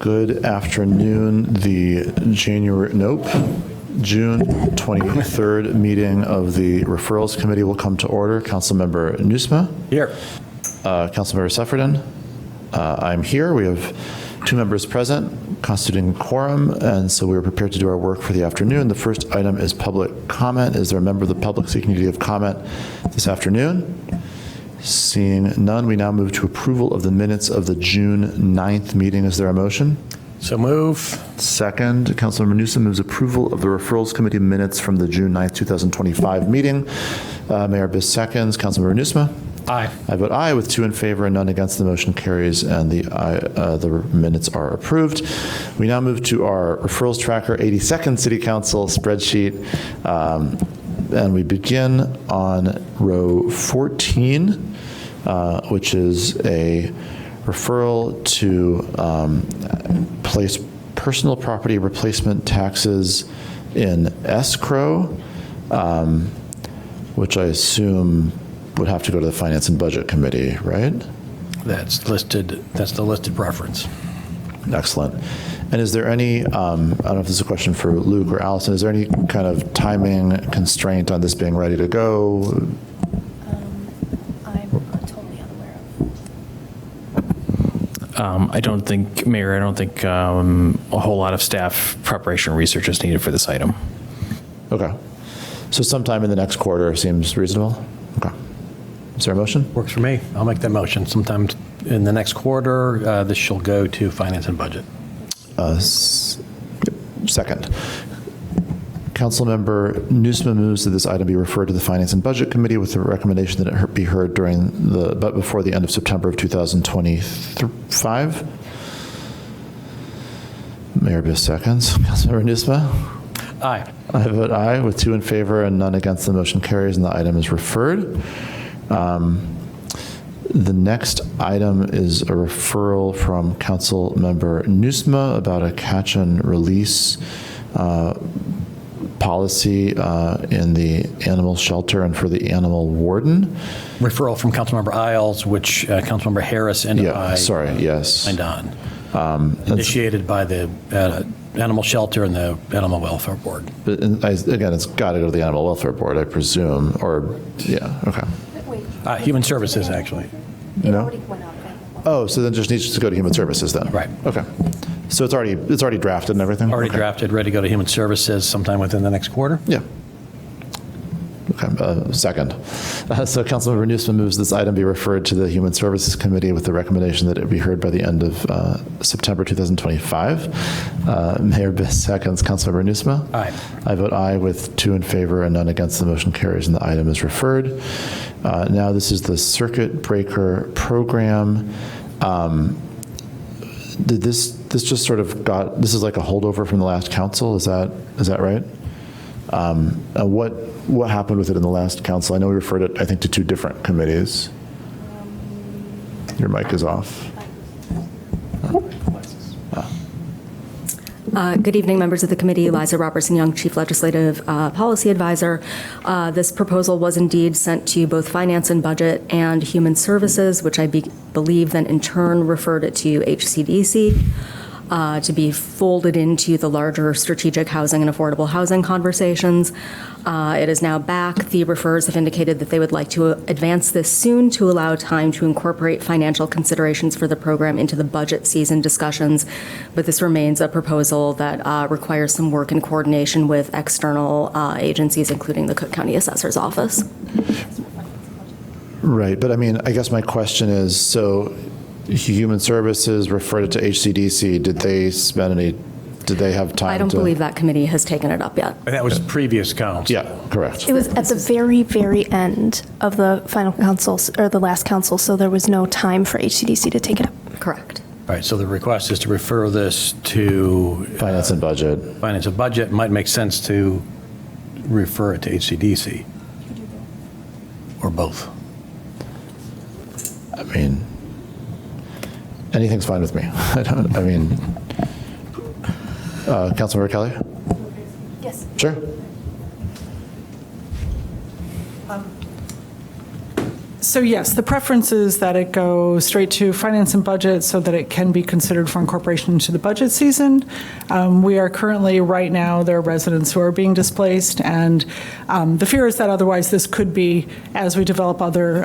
Good afternoon. The June 23rd meeting of the Referrals Committee will come to order. Councilmember Nieuwsma. Here. Councilmember Sefferdin. I'm here. We have 2 members present, constituting quorum, and so we're prepared to do our work for the afternoon. The first item is public comment. Is there a member of the public seeking to give comment this afternoon? Seeing none, we now move to approval of the minutes of the June 9th meeting. Is there a motion? So move. Second, Councilmember Nieuwsma moves approval of the Referrals Committee minutes from the June 9th, 2025 meeting. Mayor Biss seconds. Councilmember Nieuwsma? Aye. I vote aye with 2 in favor and none against. The motion carries and the minutes are approved. We now move to our referrals tracker 82nd City Council spreadsheet. And we begin on row 14, which is a referral to place personal property replacement taxes in escrow, which I assume would have to go to the Finance and Budget Committee, right? That's listed. That's the listed preference. Excellent. And is there any, I don't know if this is a question for Luke or Allison, is there any kind of timing constraint on this being ready to go? I'm totally unaware of. I don't think, Mayor, a whole lot of staff preparation research is needed for this item. Okay. So sometime in the next quarter seems reasonable? Okay. Is there a motion? Works for me. I'll make that motion. Sometime in the next quarter, this shall go to Finance and Budget. Second. Councilmember Nieuwsma moves that this item be referred to the Finance and Budget Committee with the recommendation that it be heard but before the end of September of 2025. Mayor Biss seconds. Councilmember Nieuwsma? Aye. I vote aye with 2 in favor and none against. The motion carries and the item is referred. The next item is a referral from Councilmember Nieuwsma about a catch and release policy in the animal shelter and for the animal warden. Referral from Councilmember Isles, which Councilmember Harris and I signed on. Initiated by the Animal Shelter and the Animal Welfare Board. But again, it's got to go to the Animal Welfare Board, I presume, or, yeah, okay. Human Services, actually. No? Oh, so then just needs to go to Human Services then? Right. Okay. So it's already drafted and everything? Already Okay. drafted, ready to go to Human Services sometime within the next quarter. Yeah. Okay, second. So Councilmember Nieuwsma moves this item be referred to the Human Services Committee with the recommendation that it be heard by the end of September 2025. Mayor Biss seconds. Councilmember Nieuwsma? Aye. I vote aye with 2 in favor and none against. The motion carries and the item is referred. Now this is the Circuit Breaker Program. Did this just sort of this is like a holdover from the last council, is that right? What happened with it in the last council? I know we referred it, I think, to 2 different committees. Your mic is off. Good evening, members of the committee. Liza Robertson-Young, Chief Legislative Policy Advisor. This proposal was indeed sent to both Finance and Budget and Human Services, which I believe then in turn referred it to HCDC. To be folded into the larger strategic housing and affordable housing conversations. It is now back. The referrers have indicated that they would like to advance this soon to allow time to incorporate financial considerations for the program into the budget season discussions. But this remains a proposal that requires some work in coordination with external agencies, including the Cook County Assessor's Office. Right, but I mean, I guess my question is, so Human Services referred it to HCDC. Did they have time to? I don't believe that committee has taken it up yet. And that was previous council. Yeah, correct. It was at the very, very end of the final council, or the last council, so there was no time for HCDC to take it up. Correct. All right, so the request is to refer this to Finance and Budget. Finance and Budget. It might make sense to refer it to HCDC. Or both. I mean, anything's fine with me. Councilmember Kelly? Yes. Sure. So yes, the preference is that it go straight to finance and budget so that it can be considered for incorporation into the budget season. We are currently, right now, there are residents who are being displaced, and the fear is that otherwise this could be, as we develop other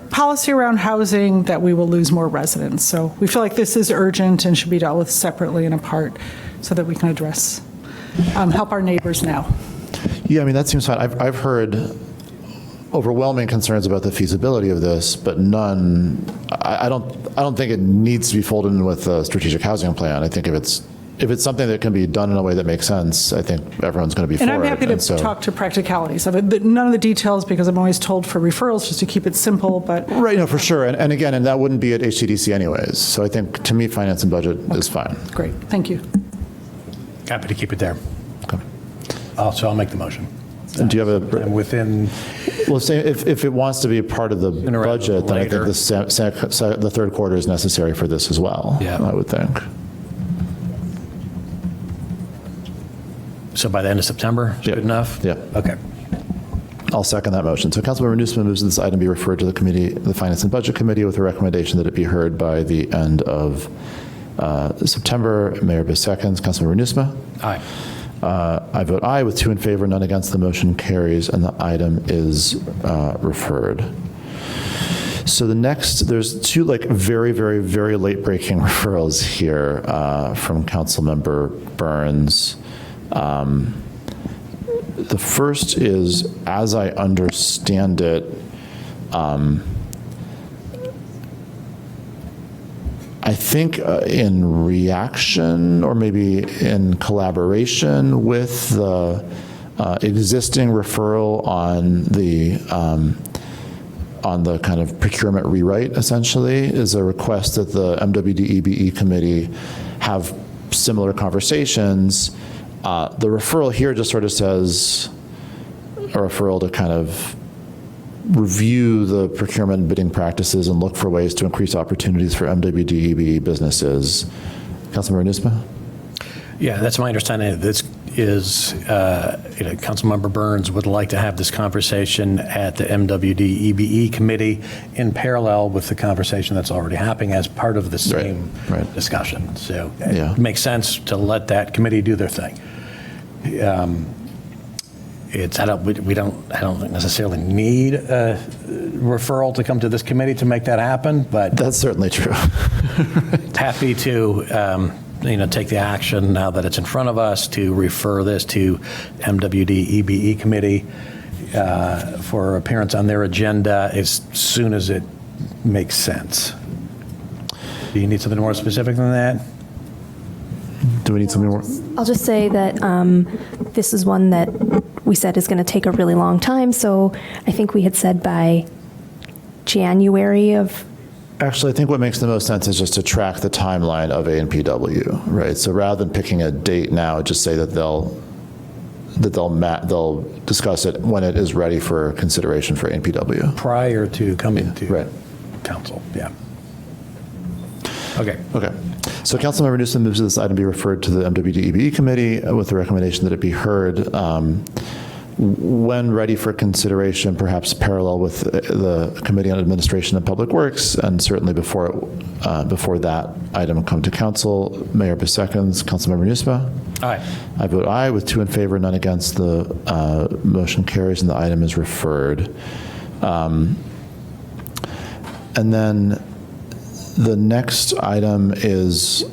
policy around housing, that we will lose more residents. So we feel like this is urgent and should be dealt with separately and apart so that we can address, help our neighbors now. Yeah, I mean, that seems fine. I've heard overwhelming concerns about the feasibility of this, but none. I don't think it needs to be folded in with a strategic housing plan. I think if it's something that can be done in a way that makes sense, I think everyone's going to be for it. And I'm happy to talk to practicalities of it. None of the details, because I'm always told for referrals just to keep it simple, but. Right, no, for sure. And again, and that wouldn't be at HCDC anyways. So I think, to me, finance and budget is fine. Great, thank you. Happy to keep it there. Okay. So I'll make the motion. And do you have a? And within. Well, say if it wants to be a part of the budget, then I think the third quarter is necessary for this as well. Yeah. I would think. So by the end of September, is good enough? Yeah. Okay. I'll second that motion. So Councilmember Nieuwsma moves that this item be referred to the committee, the Finance and Budget Committee, with a recommendation that it be heard by the end of September. Mayor Bis seconds. Councilmember Nieuwsma? Aye. I vote aye with 2 in favor, none against. The motion carries, and the item is referred. So the next, there's 2 very, very, very late breaking referrals here from Councilmember Burns. The first is, as I understand it, I think in reaction or maybe in collaboration with the existing referral on the kind of procurement rewrite, essentially, is a request that the MWD-EBE committee have similar conversations. The referral here just sort of says a referral to kind of review the procurement and bidding practices and look for ways to increase opportunities for MWD-EBE businesses. Councilmember Nieuwsma? Yeah, that's my understanding. This is, Councilmember Burns would like to have this conversation at the MWD-EBE committee in parallel with the conversation that's already happening as part of the same discussion. So it makes sense to let that committee do their thing. I don't necessarily need a referral to come to this committee to make that happen, but that's certainly true. Happy to take the action now that it's in front of us to refer this to MWD-EBE committee for appearance on their agenda as soon as it makes sense. Do you need something more specific than that? Do we need something more? I'll just say that this is one that we said is going to take a really long time. So I think we had said by January of. Actually, I think what makes the most sense is just to track the timeline of A&PW, right? So rather than picking a date now, just say that they'll discuss it when it is ready for consideration for A&PW. Prior to coming to council, yeah. Okay. Okay. So Councilmember Nieuwsma moves that this item be referred to the MWD-EBE committee with the recommendation that it be heard when ready for consideration, perhaps parallel with the Committee on Administration and Public Works, and certainly before that item come to council. Mayor Bis seconds. Councilmember Nieuwsma? Aye. I vote aye with 2 in favor, none against. The motion carries, and the item is referred. And then the next item is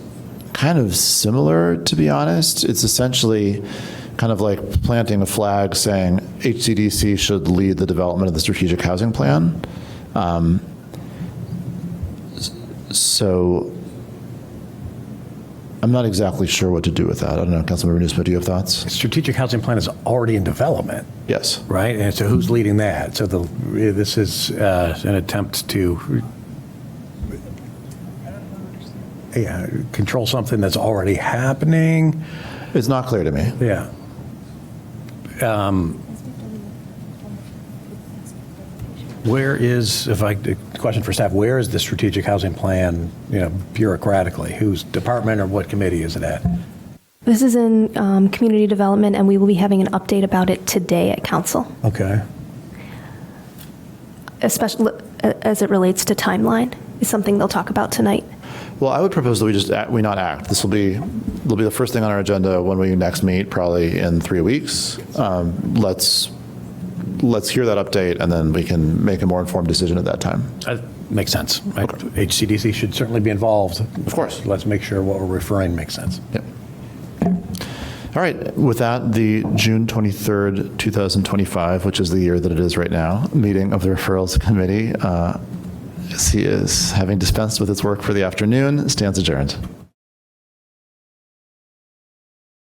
kind of similar, to be honest. It's essentially kind of like planting a flag saying HCDC should lead the development of the strategic housing plan. So I'm not exactly sure what to do with that. I don't know, Councilmember Nieuwsma, do you have thoughts? Strategic housing plan is already in development. Yes. Right? And so who's leading that? So this is an attempt to control something that's already happening. It's not clear to me. Yeah. Where is, question for staff, where is the strategic housing plan, bureaucratically? Whose department or what committee is it at? This is in community development, and we will be having an update about it today at council. Okay. especially as it relates to timeline, is something they'll talk about tonight. Well, I would propose that we not act. This will be the first thing on our agenda when we next meet, probably in 3 weeks. Let's hear that update, and then we can make a more informed decision at that time. Makes sense. Right? HCDC should certainly be involved. Of course. Let's make sure what we're referring makes sense. Yep. All right. With that, the June 23rd, 2025, which is the year that it is right now, meeting of the Referrals Committee, is having dispensed with its work for the afternoon, stands adjourned.